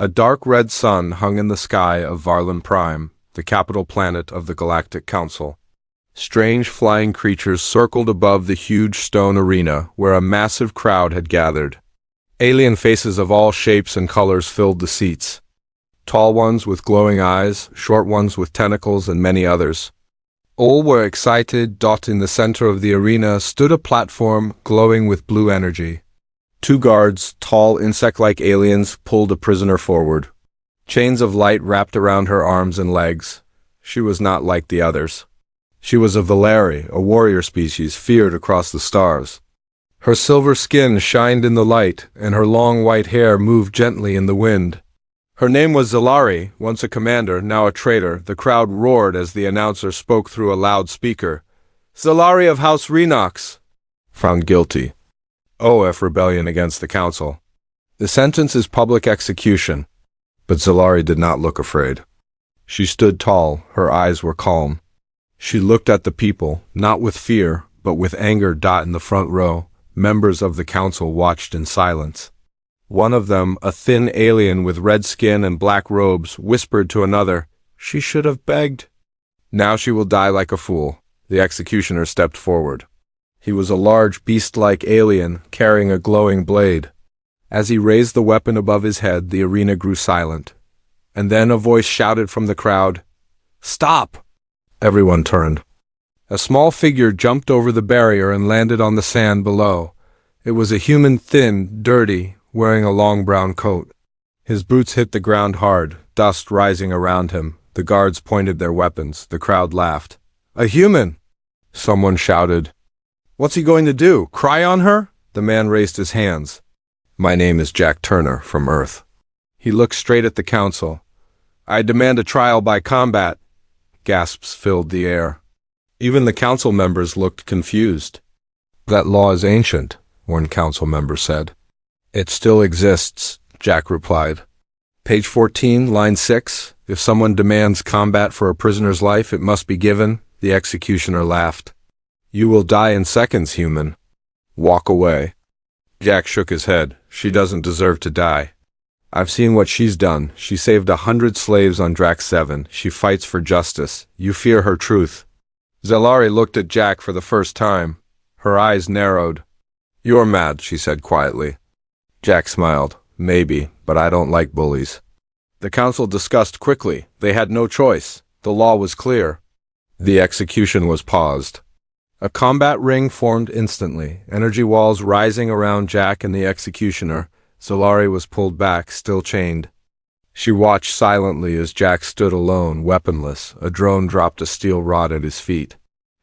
A dark red sun hung in the sky of Varlin Prime, the capital planet of the Galactic Council. Strange flying creatures circled above the huge stone arena where a massive crowd had gathered. Alien faces of all shapes and colors filled the seats. Tall ones with glowing eyes, short ones with tentacles, and many others. All were excited. In the center of the arena stood a platform glowing with blue energy. Two guards, tall insect-like aliens, pulled a prisoner forward. Chains of light wrapped around her arms and legs. She was not like the others. She was a Valeri, a warrior species feared across the stars. Her silver skin shined in the light, and her long white hair moved gently in the wind. Her name was Zalari, once a commander, now a traitor. The crowd roared as the announcer spoke through a loudspeaker. Zalari of House Renox, found guilty. OF rebellion against the council. The sentence is public execution. But Zalari did not look afraid. She stood tall, her eyes were calm. She looked at the people, not with fear, but with anger. In the front row, members of the council watched in silence. One of them, a thin alien with red skin and black robes, whispered to another, "She should have begged. Now she will die like a fool." The executioner stepped forward. He was a large beast-like alien, carrying a glowing blade. As he raised the weapon above his head, the arena grew silent. And then a voice shouted from the crowd, "Stop!" Everyone turned. A small figure jumped over the barrier and landed on the sand below. It was a human, thin, dirty, wearing a long brown coat. His boots hit the ground hard, dust rising around him. The guards pointed their weapons. The crowd laughed. "A human!" Someone shouted. "What's he going to do? Cry on her?" The man raised his hands. "My name is Jack Turner, from Earth." He looked straight at the council. "I demand a trial by combat." Gasps filled the air. Even the council members looked confused. "That law is ancient," one council member said. "It still exists," Jack replied. Page 14, line 6. "If someone demands combat for a prisoner's life, it must be given." The executioner laughed. "You will die in seconds, human. Walk away." Jack shook his head. "She doesn't deserve to die. I've seen what she's done. She saved 100 slaves on Drax 7. She fights for justice. You fear her truth." Zalari looked at Jack for the first time. Her eyes narrowed. "You're mad," she said quietly. Jack smiled. "Maybe, but I don't like bullies." The council discussed quickly. They had no choice. The law was clear. The execution was paused. A combat ring formed instantly, energy walls rising around Jack and the executioner. Zalari was pulled back, still chained. She watched silently as Jack stood alone, weaponless. A drone dropped a steel rod at his feet.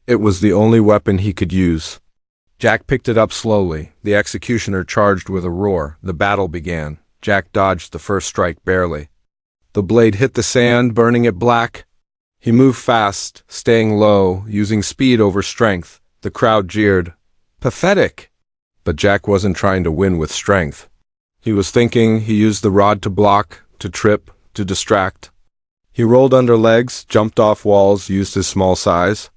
It was the only weapon he could use. Jack picked it up slowly. The executioner charged with a roar. The battle began. Jack dodged the first strike barely. The blade hit the sand, burning it black. He moved fast, staying low, using speed over strength. The crowd jeered. "Pathetic!" But Jack wasn't trying to win with strength. He was thinking. He used the rod to block, to trip, to distract. He rolled under legs, jumped off walls, used his small size.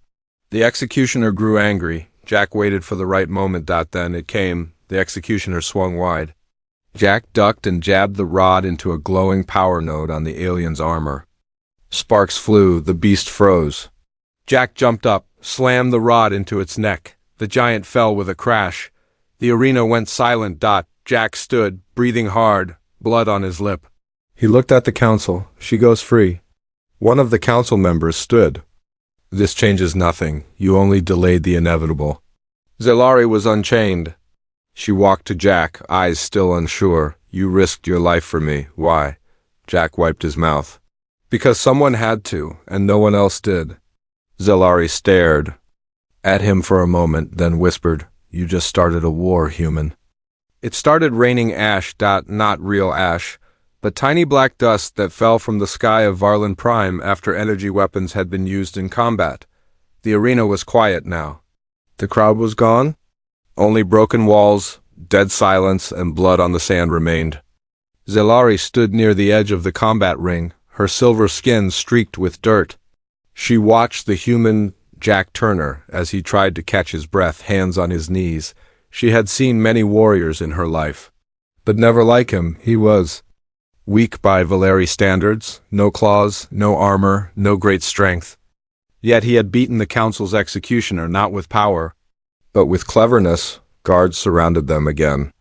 The executioner grew angry. Jack waited for the right moment. Then it came. The executioner swung wide. Jack ducked and jabbed the rod into a glowing power node on the alien's armor. Sparks flew. The beast froze. Jack jumped up, slammed the rod into its neck. The giant fell with a crash. The arena went silent. Jack stood, breathing hard, blood on his lip. He looked at the council. "She goes free." One of the council members stood. "This changes nothing. You only delayed the inevitable." Zalari was unchained. She walked to Jack, eyes still unsure. "You risked your life for me. Why?" Jack wiped his mouth. "Because someone had to, and no one else did." Zalari stared at him for a moment, then whispered, "You just started a war, human." It started raining ash. Not real ash, but tiny black dust that fell from the sky of Varlin Prime after energy weapons had been used in combat. The arena was quiet now. The crowd was gone. Only broken walls, dead silence, and blood on the sand remained. Zalari stood near the edge of the combat ring, her silver skin streaked with dirt. She watched the human Jack Turner as he tried to catch his breath, hands on his knees. She had seen many warriors in her life, but never like him. He was Weak by Valeri standards, no claws, no armor, no great strength. Yet he had beaten the council's executioner not with power, but with cleverness. Guards surrounded them again.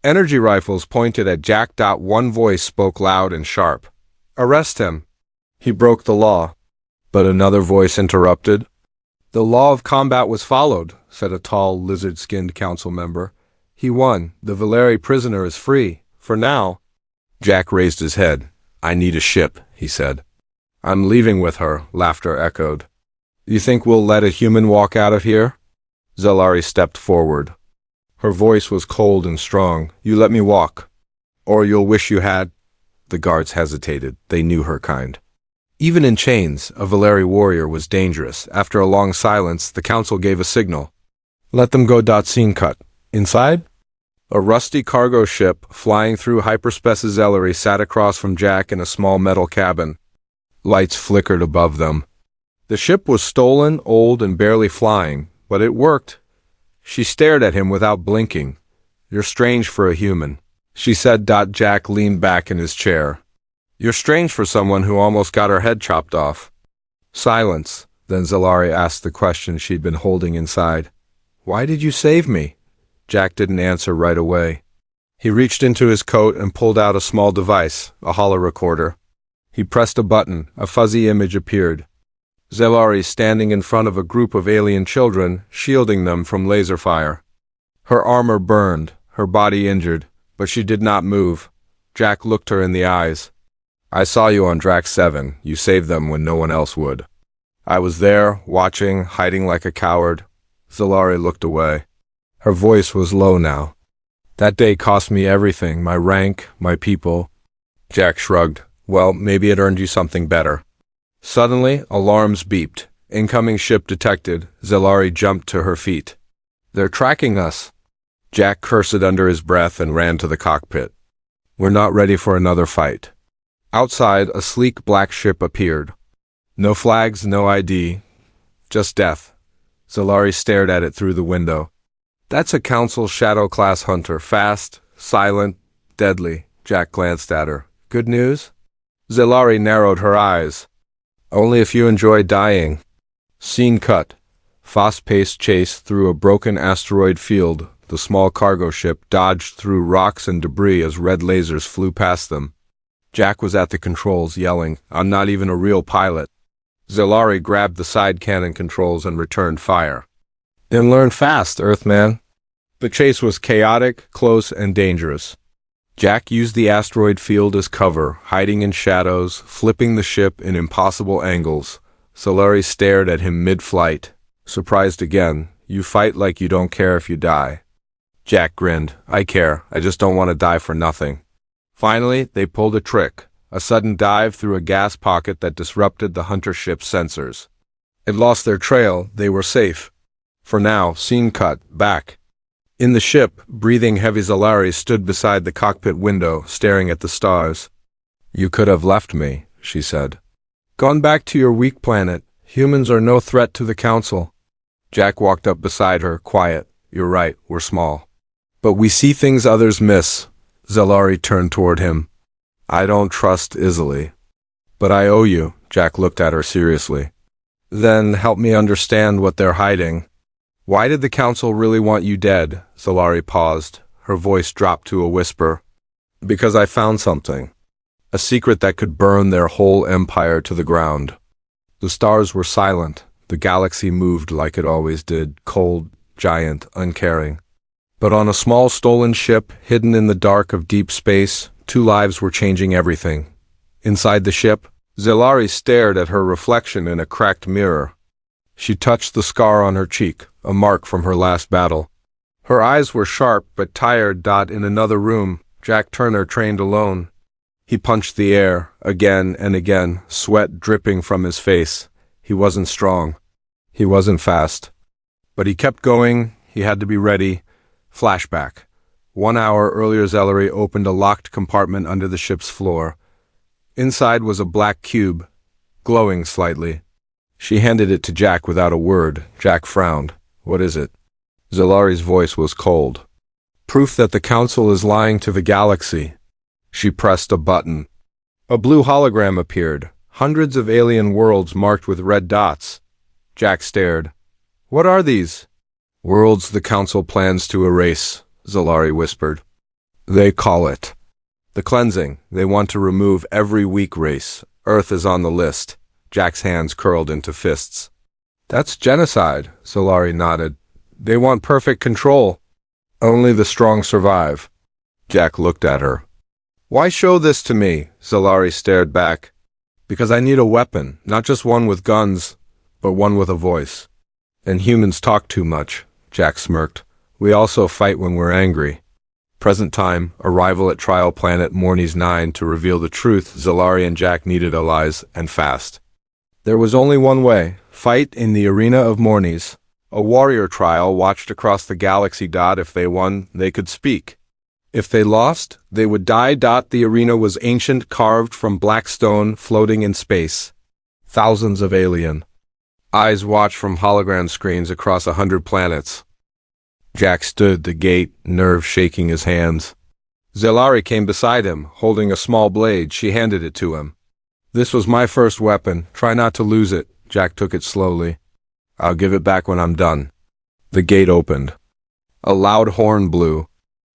Energy rifles pointed at Jack. One voice spoke loud and sharp. "Arrest him. He broke the law." But another voice interrupted. "The law of combat was followed," said a tall, lizard-skinned council member. "He won. The Valeri prisoner is free. For now." Jack raised his head. "I need a ship," he said. "I'm leaving with her," laughter echoed. "You think we'll let a human walk out of here?" Zellari stepped forward. Her voice was cold and strong. "You let me walk. Or you'll wish you had." The guards hesitated. They knew her kind. Even in chains, a Valeri warrior was dangerous. After a long silence, the council gave a signal. "Let them go." Scene cut. Inside? A rusty cargo ship flying through hyperspace. Zellari sat across from Jack in a small metal cabin. Lights flickered above them. The ship was stolen, old, and barely flying, but it worked. She stared at him without blinking. "You're strange for a human," she said. Jack leaned back in his chair. "You're strange for someone who almost got her head chopped off." Silence. Then Zellari asked the question she'd been holding inside. "Why did you save me?" Jack didn't answer right away. He reached into his coat and pulled out a small device, a holo recorder. He pressed a button. A fuzzy image appeared. Zellari standing in front of a group of alien children, shielding them from laser fire. Her armor burned, her body injured, but she did not move. Jack looked her in the eyes. "I saw you on Drax 7. You saved them when no one else would." "I was there, watching, hiding like a coward." Zellari looked away. Her voice was low now. "That day cost me everything, my rank, my people." Jack shrugged. "Well, maybe it earned you something better." Suddenly, alarms beeped. Incoming ship detected. Zellari jumped to her feet. "They're tracking us." Jack cursed under his breath and ran to the cockpit. "We're not ready for another fight." Outside, a sleek black ship appeared. No flags, no ID. Just death. Zellari stared at it through the window. "That's a Council Shadow-class hunter. Fast, silent, deadly." Jack glanced at her. "Good news?" Zellari narrowed her eyes. "Only if you enjoy dying." Scene cut. Fast-paced chase through a broken asteroid field. The small cargo ship dodged through rocks and debris as red lasers flew past them. Jack was at the controls, yelling, "I'm not even a real pilot." Zellari grabbed the side cannon controls and returned fire. "Then learn fast, Earthman." The chase was chaotic, close, and dangerous. Jack used the asteroid field as cover, hiding in shadows, flipping the ship in impossible angles. Zellari stared at him mid-flight. Surprised again. "You fight like you don't care if you die." Jack grinned. "I care. I just don't want to die for nothing." Finally, they pulled a trick. A sudden dive through a gas pocket that disrupted the hunter ship's sensors. It lost their trail. They were safe. For now. Scene cut. Back. In the ship, breathing heavy, Zellari stood beside the cockpit window, staring at the stars. "You could have left me," she said. "Gone back to your weak planet. Humans are no threat to the Council." Jack walked up beside her, quiet. "You're right, we're small. But we see things others miss." Zellari turned toward him. "I don't trust easily." "But I owe you." Jack looked at her seriously. "Then help me understand what they're hiding." "Why did the Council really want you dead?" Zellari paused. Her voice dropped to a whisper. "Because I found something. A secret that could burn their whole empire to the ground." The stars were silent. The galaxy moved like it always did, cold, giant, uncaring. But on a small stolen ship, hidden in the dark of deep space, two lives were changing everything. Inside the ship, Zellari stared at her reflection in a cracked mirror. She touched the scar on her cheek, a mark from her last battle. Her eyes were sharp but tired. In another room, Jack Turner trained alone. He punched the air, again and again, sweat dripping from his face. He wasn't strong. He wasn't fast. But he kept going. He had to be ready. Flashback. 1 hour earlier, Zellari opened a locked compartment under the ship's floor. Inside was a black cube, glowing slightly. She handed it to Jack without a word. Jack frowned. "What is it?" Zellari's voice was cold. "Proof that the Council is lying to the galaxy." She pressed a button. A blue hologram appeared, hundreds of alien worlds marked with red dots. Jack stared. What are these? Worlds the Council plans to erase, Zalari whispered. They call it the cleansing. They want to remove every weak race. Earth is on the list. Jack's hands curled into fists. That's genocide, Zalari nodded. They want perfect control. Only the strong survive. Jack looked at her. Why show this to me? Zalari stared back. Because I need a weapon, not just one with guns, but one with a voice. And humans talk too much, Jack smirked. We also fight when we're angry. Present time, arrival at trial planet Morny's 9 to reveal the truth. Zalari and Jack needed allies, and fast. There was only one way, fight in the arena of Morny's. A warrior trial watched across the galaxy. If they won, they could speak. If they lost, they would die. The arena was ancient, carved from black stone, floating in space. Thousands of alien eyes watched from hologram screens across 100 planets. Jack stood at the gate, nerves shaking his hands. Zalari came beside him, holding a small blade. She handed it to him. This was my first weapon. Try not to lose it. Jack took it slowly. I'll give it back when I'm done. The gate opened. A loud horn blew.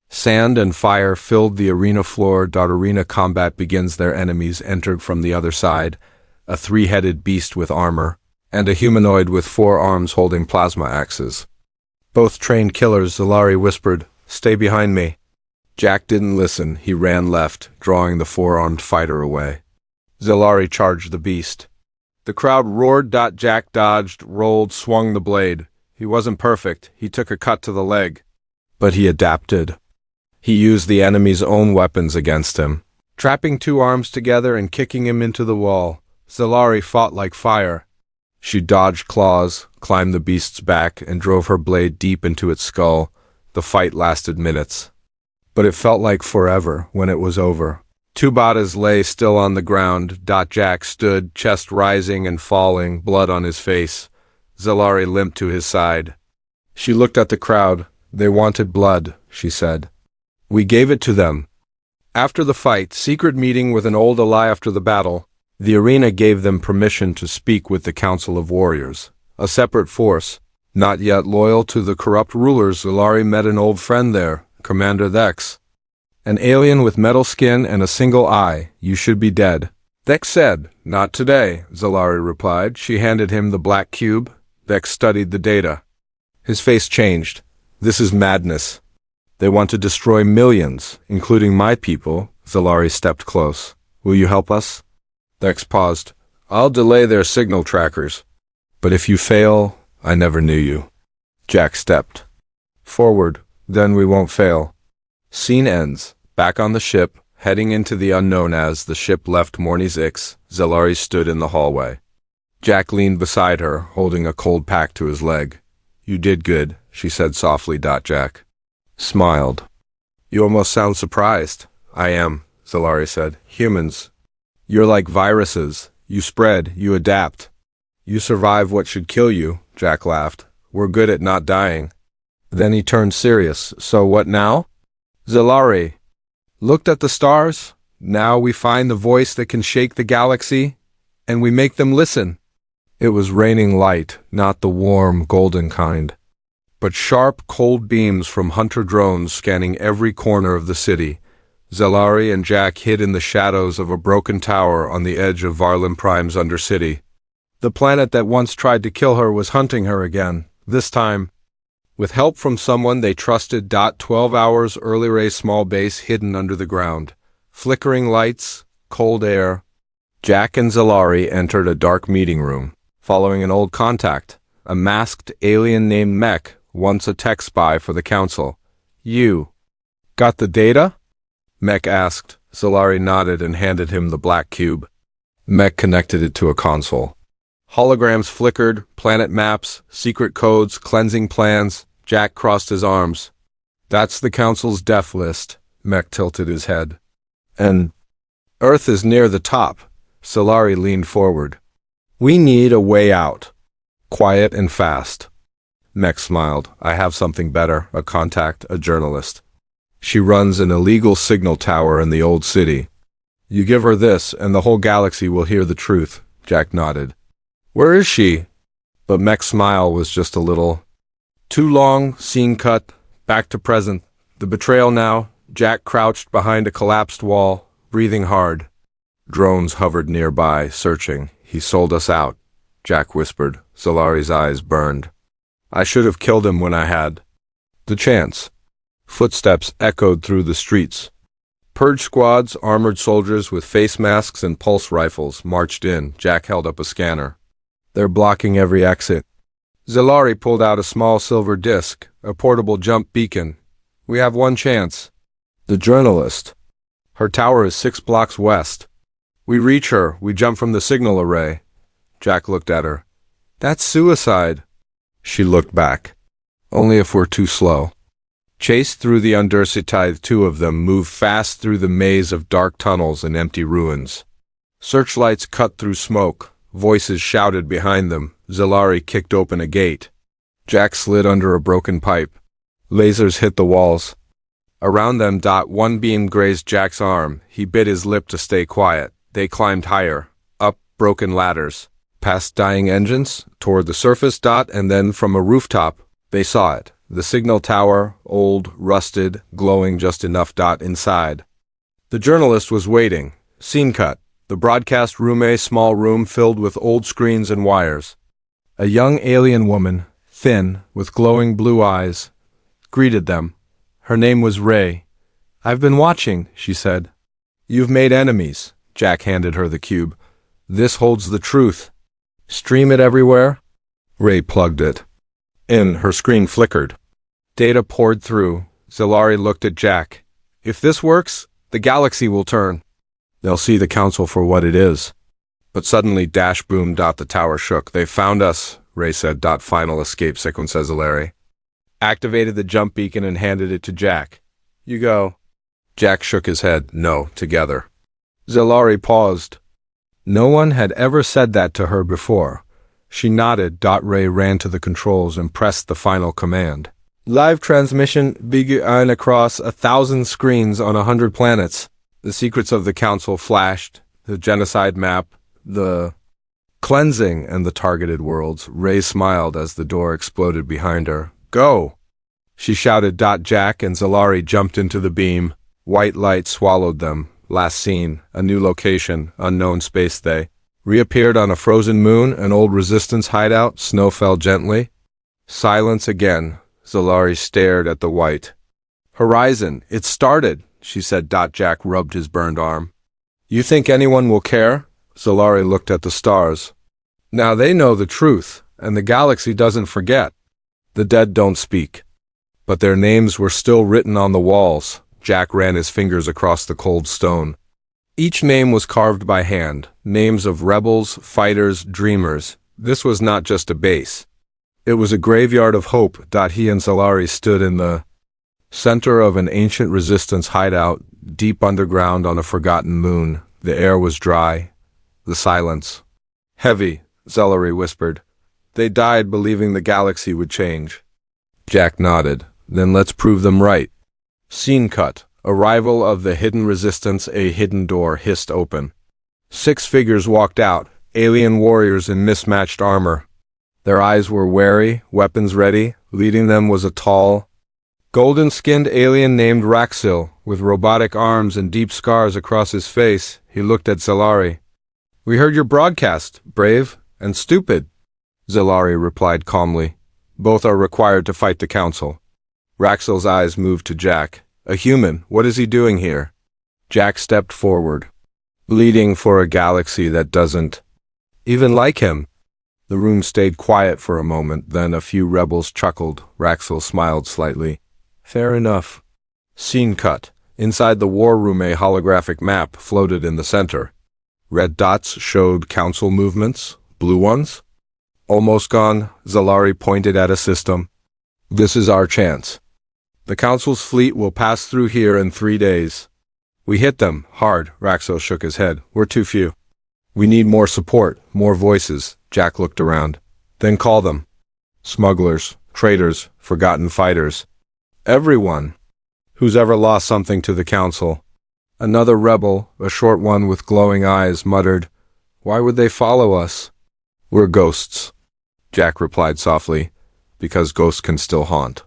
Sand and fire filled the arena floor. Arena combat begins. Their enemies entered from the other side. A three-headed beast with armor, and a humanoid with 4 arms holding plasma axes. Both trained killers, Zalari whispered. Stay behind me. Jack didn't listen. He ran left, drawing the 4-armed fighter away. Zalari charged the beast. The crowd roared. Jack dodged, rolled, swung the blade. He wasn't perfect. He took a cut to the leg. But he adapted. He used the enemy's own weapons against him, trapping 2 arms together and kicking him into the wall. Zalari fought like fire. She dodged claws, climbed the beast's back, and drove her blade deep into its skull. The fight lasted minutes. But it felt like forever when it was over. 2 bodies lay still on the ground. Jack stood, chest rising and falling, blood on his face. Zalari limped to his side. She looked at the crowd. They wanted blood, she said. We gave it to them. After the fight, secret meeting with an old ally after the battle, the arena gave them permission to speak with the Council of Warriors, a separate force, not yet loyal to the corrupt rulers. Zalari met an old friend there, Commander Thex. An alien with metal skin and a single eye. You should be dead. Thex said, Not today, Zalari replied. She handed him the black cube. Thex studied the data. His face changed. This is madness. They want to destroy millions, including my people. Zalari stepped close. Will you help us? Thex paused. I'll delay their signal trackers. But if you fail, I never knew you. Jack stepped forward. Then we won't fail. Scene ends. Back on the ship, heading into the unknown. As the ship left Morny's Ix, Zalari stood in the hallway. Jack leaned beside her, holding a cold pack to his leg. You did good, she said softly. Jack smiled. You almost sound surprised. I am, Zalari said. Humans. You're like viruses. You spread, you adapt. You survive what should kill you, Jack laughed. We're good at not dying. Then he turned serious. So what now? Zalari looked at the stars. Now we find the voice that can shake the galaxy, and we make them listen. It was raining light, not the warm, golden kind, but sharp, cold beams from hunter drones scanning every corner of the city. Zalari and Jack hid in the shadows of a broken tower on the edge of Varlin Prime's Undercity. The planet that once tried to kill her was hunting her again, this time with help from someone they trusted. 12 hours earlier, a small base hidden under the ground. Flickering lights, cold air. Jack and Zalari entered a dark meeting room, following an old contact, a masked alien named Mech, once a tech spy for the Council. You got the data? Mech asked. Zalari nodded and handed him the black cube. Mech connected it to a console. Holograms flickered, planet maps, secret codes, cleansing plans. Jack crossed his arms. That's the Council's death list. Mech tilted his head. And Earth is near the top. Zalari leaned forward. We need a way out. Quiet and fast. Mech smiled. I have something better, a contact, a journalist. She runs an illegal signal tower in the old city. You give her this, and the whole galaxy will hear the truth, Jack nodded. Where is she? But Mech's smile was just a little too long. Scene cut, back to present. The betrayal now. Jack crouched behind a collapsed wall, breathing hard. Drones hovered nearby, searching. He sold us out, Jack whispered. Zalari's eyes burned. I should have killed him when I had the chance. Footsteps echoed through the streets. Purge squads, armored soldiers with face masks and pulse rifles, marched in. Jack held up a scanner. They're blocking every exit. Zalari pulled out a small silver disc, a portable jump beacon. We have one chance. The journalist. Her tower is 6 blocks west. We reach her, we jump from the signal array. Jack looked at her. That's suicide. She looked back. Only if we're too slow. Chased through the Undercity, 2 of them moved fast through the maze of dark tunnels and empty ruins. Searchlights cut through smoke. Voices shouted behind them. Zalari kicked open a gate. Jack slid under a broken pipe. Lasers hit the walls. Around them, one beam grazed Jack's arm. He bit his lip to stay quiet. They climbed higher, up broken ladders, past dying engines, toward the surface, and then from a rooftop, they saw it. The signal tower, old, rusted, glowing just enough. Inside. The journalist was waiting. Scene cut. The broadcast room, a small room filled with old screens and wires. A young alien woman, thin, with glowing blue eyes, greeted them. Her name was Ray. I've been watching, she said. You've made enemies. Jack handed her the cube. This holds the truth. Stream it everywhere? Ray plugged it in. Her screen flickered. Data poured through. Zalari looked at Jack. If this works, the galaxy will turn. They'll see the council for what it is. But suddenly, boom. The tower shook. They found us, Ray said. Final escape sequence, says Zalari. Activated the jump beacon and handed it to Jack. You go. Jack shook his head. No, together. Zalari paused. No one had ever said that to her before. She nodded. Ray ran to the controls and pressed the final command. Live transmission began across 1,000 screens on 100 planets. The secrets of the council flashed. The genocide map, the cleansing, and the targeted worlds. Ray smiled as the door exploded behind her. Go! She shouted. Jack and Zalari jumped into the beam. White light swallowed them. Last seen, a new location, unknown space. They reappeared on a frozen moon, an old resistance hideout. Snow fell gently. Silence again. Zalari stared at the white horizon. It started, she said. Jack rubbed his burned arm. You think anyone will care? Zalari looked at the stars. Now they know the truth, and the galaxy doesn't forget. The dead don't speak. But their names were still written on the walls. Jack ran his fingers across the cold stone. Each name was carved by hand, names of rebels, fighters, dreamers. This was not just a base. It was a graveyard of hope. He and Zalari stood in the center of an ancient resistance hideout, deep underground on a forgotten moon. The air was dry. The silence heavy. Zalari whispered. They died believing the galaxy would change. Jack nodded. Then let's prove them right. Scene cut. Arrival of the hidden resistance. A hidden door hissed open. 6 figures walked out, alien warriors in mismatched armor. Their eyes were wary, weapons ready. Leading them was a tall, golden-skinned alien named Raxil, with robotic arms and deep scars across his face. He looked at Zalari. We heard your broadcast, brave and stupid. Zalari replied calmly. Both are required to fight the council. Raxil's eyes moved to Jack. A human, what is he doing here? Jack stepped forward. Leading for a galaxy that doesn't even like him. The room stayed quiet for a moment, then a few rebels chuckled. Raxil smiled slightly. Fair enough. Scene cut. Inside the war room, a holographic map floated in the center. Red dots showed council movements, blue ones. Almost gone, Zalari pointed at a system. This is our chance. The council's fleet will pass through here in 3 days. We hit them, hard. Raxil shook his head. We're too few. We need more support, more voices. Jack looked around. Then call them. Smugglers, traitors, forgotten fighters. Everyone. Who's ever lost something to the council? Another rebel, a short one with glowing eyes, muttered, "Why would they follow us?" "We're ghosts," Jack replied softly, "because ghosts can still haunt."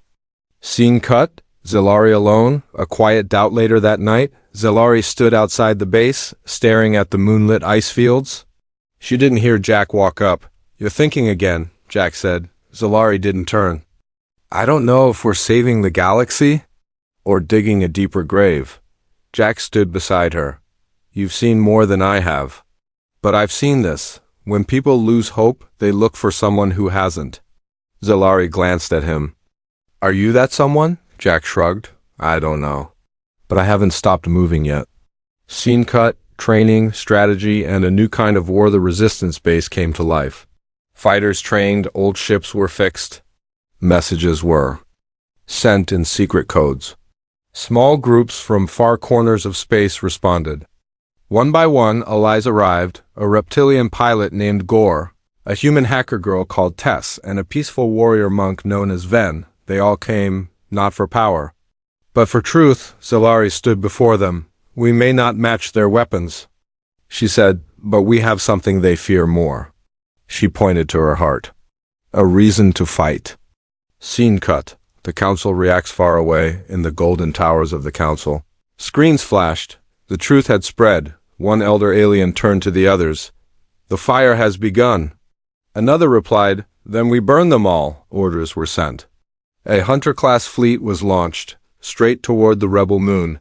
Scene cut. Zellari alone. A quiet doubt later that night, Zellari stood outside the base, staring at the moonlit ice fields. She didn't hear Jack walk up. "You're thinking again," Jack said. Zellari didn't turn. "I don't know if we're saving the galaxy or digging a deeper grave." Jack stood beside her. "You've seen more than I have. But I've seen this. When people lose hope, they look for someone who hasn't." Zellari glanced at him. "Are you that someone?" Jack shrugged. "I don't know. But I haven't stopped moving yet." Scene cut. Training, strategy, and a new kind of war. The resistance base came to life. Fighters trained, old ships were fixed. Messages were sent in secret codes. Small groups from far corners of space responded. One by one, allies arrived, a reptilian pilot named Gore, a human hacker girl called Tess, and a peaceful warrior monk known as Ven. They all came, not for power, but for truth. Zellari stood before them. "We may not match their weapons," she said, "but we have something they fear more." She pointed to her heart. "A reason to fight." Scene cut. The council reacts far away, in the golden towers of the council. Screens flashed. The truth had spread. One elder alien turned to the others. "The fire has begun." Another replied, "Then we burn them all." Orders were sent. A hunter-class fleet was launched, straight toward the rebel moon.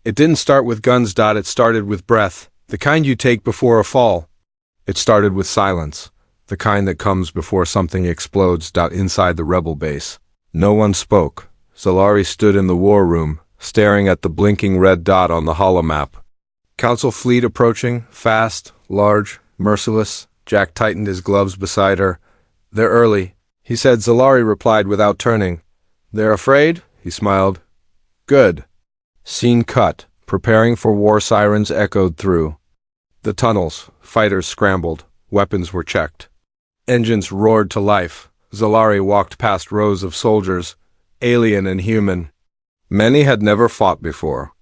It didn't start with guns. It started with breath, the kind you take before a fall. It started with silence, the kind that comes before something explodes. Inside the rebel base, no one spoke. Zellari stood in the war room, staring at the blinking red dot on the holomap. Council fleet approaching, fast, large, merciless. Jack tightened his gloves beside her. "They're early," he said. Zellari replied without turning. "They're afraid?" He smiled. "Good." Scene cut. Preparing for war. Sirens echoed through the tunnels. Fighters scrambled. Weapons were checked. Engines roared to life. Zellari walked past rows of soldiers, alien and human. Many had never fought before.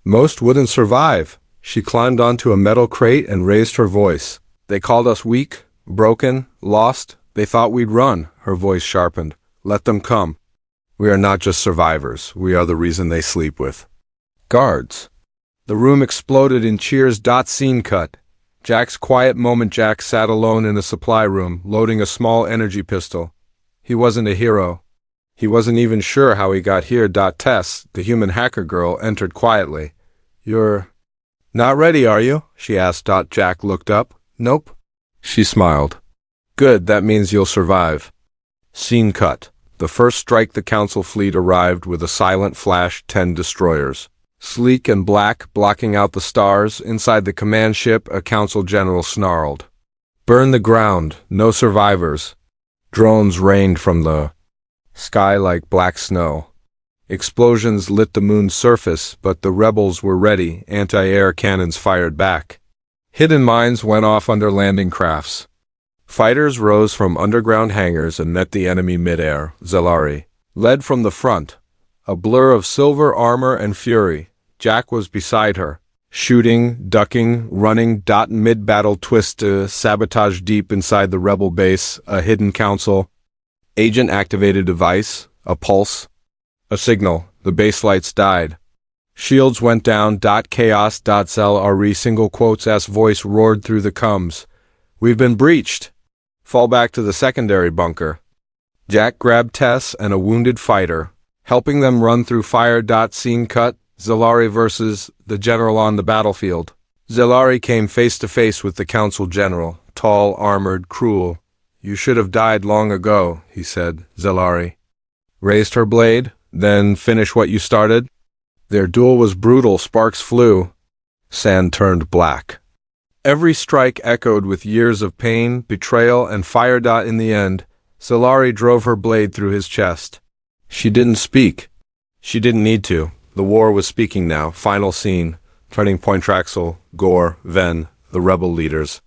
Most wouldn't survive. She climbed onto a metal crate and raised her voice. "They called us weak, broken, lost. They thought we'd run." Her voice sharpened. "Let them come. We are not just survivors. We are the reason they sleep with guards." The room exploded in cheers. Scene cut. Jack's quiet moment. Jack sat alone in a supply room, loading a small energy pistol. He wasn't a hero. He wasn't even sure how he got here. Tess, the human hacker girl, entered quietly. "You're not ready, are you?" she asked. Jack looked up. "Nope." She smiled. "Good, that means you'll survive." Scene cut. The first strike. The council fleet arrived with a silent flash. 10 destroyers. Sleek and black, blocking out the stars. Inside the command ship, a council general snarled. "Burn the ground, no survivors." Drones rained from the sky like black snow. Explosions lit the moon's surface, but the rebels were ready. Anti-air cannons fired back. Hidden mines went off under landing crafts. Fighters rose from underground hangars and met the enemy mid-air. Zellari led from the front, a blur of silver armor and fury. Jack was beside her, shooting, ducking, running. Mid-battle twist to sabotage. Deep inside the rebel base, a hidden council agent activated device, a pulse, a signal. The base lights died. Shields went down. Chaos. Zellari single quotes S voice roared through the coms. "We've been breached. Fall back to the secondary bunker." Jack grabbed Tess and a wounded fighter, helping them run through fire. Scene cut. Zellari versus the general on the battlefield. Zellari came face to face with the council general, tall, armored, cruel. "You should have died long ago," he said. Zellari raised her blade. "Then finish what you started." Their duel was brutal. Sparks flew. Sand turned black. Every strike echoed with years of pain, betrayal, and fire. In the end, Zellari drove her blade through his chest. She didn't speak. She didn't need to. The war was speaking now. Final scene. Turning point. Traxel, Gore, Ven, the rebel leaders.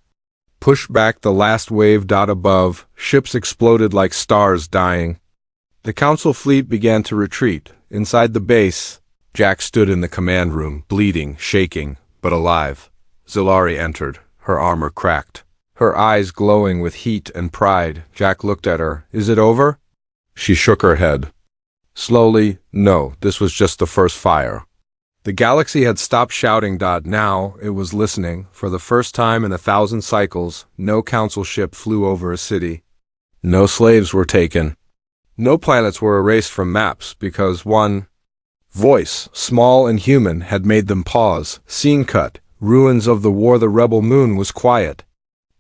Push back the last wave. Above, ships exploded like stars dying. The Council fleet began to retreat. Inside the base, Jack stood in the command room, bleeding, shaking, but alive. Zilari entered, her armor cracked, her eyes glowing with heat and pride. Jack looked at her. "Is it over?" She shook her head. Slowly, "No, this was just the first fire." The galaxy had stopped shouting. Now it was listening. For the first time in 1,000 cycles, no council ship flew over a city. No slaves were taken. No planets were erased from maps because one voice, small and human, had made them pause. Scene cut. Ruins of the war. The rebel moon was quiet.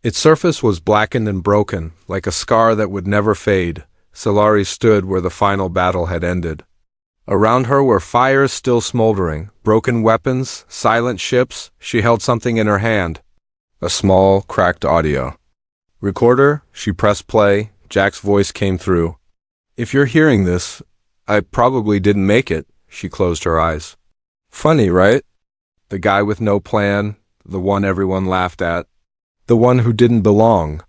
Its surface was blackened and broken, like a scar that would never fade. Zilari stood where the final battle had ended. Around her were fires still smoldering, broken weapons, silent ships. She held something in her hand. A small, cracked audio recorder. She pressed play. Jack's voice came through. "If you're hearing this, I probably didn't make it." She closed her eyes. "Funny, right? The guy with no plan, the one everyone laughed at, the one who didn't belong.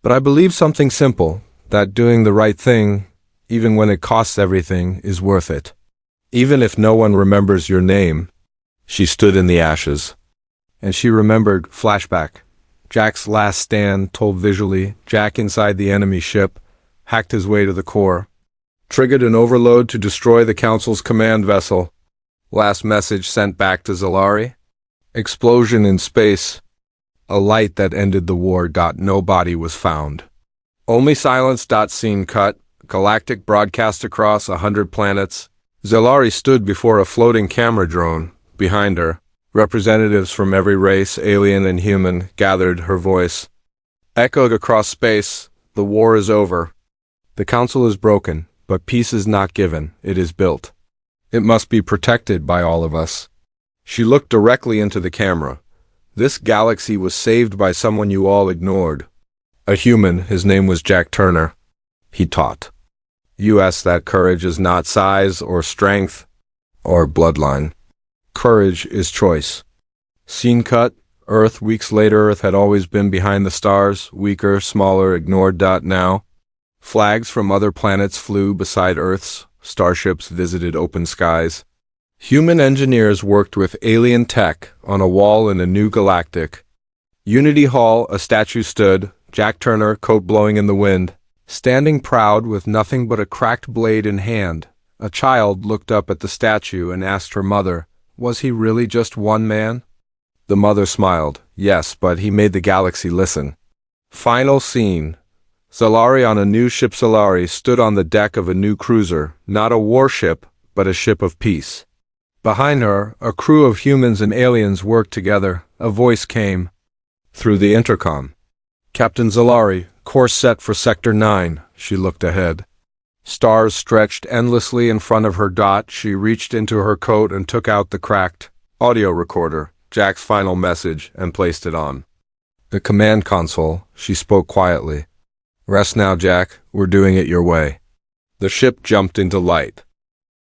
But I believe something simple, that doing the right thing, even when it costs everything, is worth it. Even if no one remembers your name." She stood in the ashes. And she remembered. Flashback. Jack's last stand, told visually. Jack inside the enemy ship, hacked his way to the core. Triggered an overload to destroy the Council's command vessel. Last message sent back to Zilari. Explosion in space. A light that ended the war. No body was found. Only silence. Scene cut. Galactic broadcast across 100 planets. Zilari stood before a floating camera drone. Behind her, representatives from every race, alien and human, gathered. Her voice echoed across space. "The war is over. The Council is broken, but peace is not given. It is built. It must be protected by all of us." She looked directly into the camera. "This galaxy was saved by someone you all ignored. A human. His name was Jack Turner. He taught us that courage is not size or strength or bloodline. Courage is choice." Scene cut. Earth. Weeks later. Earth had always been behind the stars, weaker, smaller, ignored. Now, flags from other planets flew beside Earth's. Starships visited open skies. Human engineers worked with alien tech on a wall in a new galactic Unity Hall. A statue stood. Jack Turner, coat blowing in the wind, standing proud with nothing but a cracked blade in hand. A child looked up at the statue and asked her mother, "Was he really just one man?" The mother smiled. "Yes, but he made the galaxy listen." Final scene. Zilari on a new ship. Zilari stood on the deck of a new cruiser, not a warship, but a ship of peace. Behind her, a crew of humans and aliens worked together. A voice came through the intercom. "Captain Zilari, course set for Sector 9. She looked ahead. Stars stretched endlessly in front of her. She reached into her coat and took out the cracked audio recorder, Jack's final message, and placed it on the command console. She spoke quietly. "Rest now, Jack. We're doing it your way." The ship jumped into light.